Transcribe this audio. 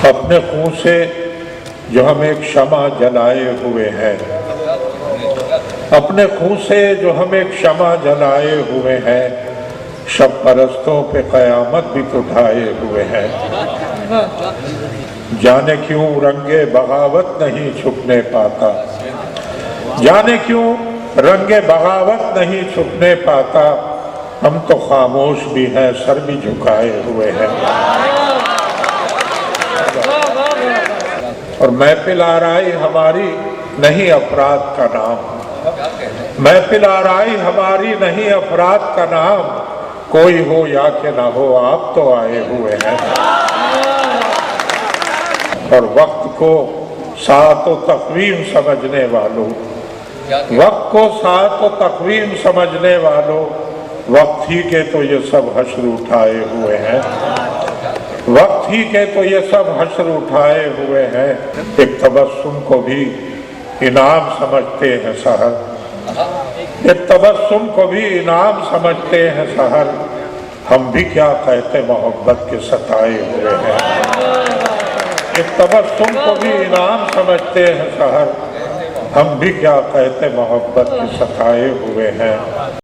अपने खून से जो हम एक शमा जलाए हुए हैं, अपने खून से जो हम एक शमा जलाए हुए हैं, शब परस्तों पे क़यामत भी तो ढाए हुए हैं। जाने क्यों रंगे बगावत नहीं छुपने पाता, जाने क्यों रंगे बगावत नहीं छुपने पाता, हम तो खामोश भी हैं, सर भी झुकाए हुए हैं। और महफिल आराई हमारी नहीं अफराद का नाम, महफिल आराई हमारी नहीं अफराद का नाम, कोई हो या कि ना हो आप तो आए हुए हैं। और वक्त को सात व तक़वीम समझने वालों, वक्त को सात व तक़वीम समझने वालों, वक्त ही के तो ये सब हश्र उठाए हुए हैं, वक्त ही के तो ये सब हश्र उठाए हुए हैं। एक तबस्सुम को भी इनाम समझते हैं सहर, एक तबस्सुम को भी इनाम समझते हैं सहर, हम भी क्या कहते मोहब्बत के सताए हुए हैं। एक तबस्सुम को भी इनाम समझते हैं सहर, हम भी क्या कहते मोहब्बत के सताए हुए हैं।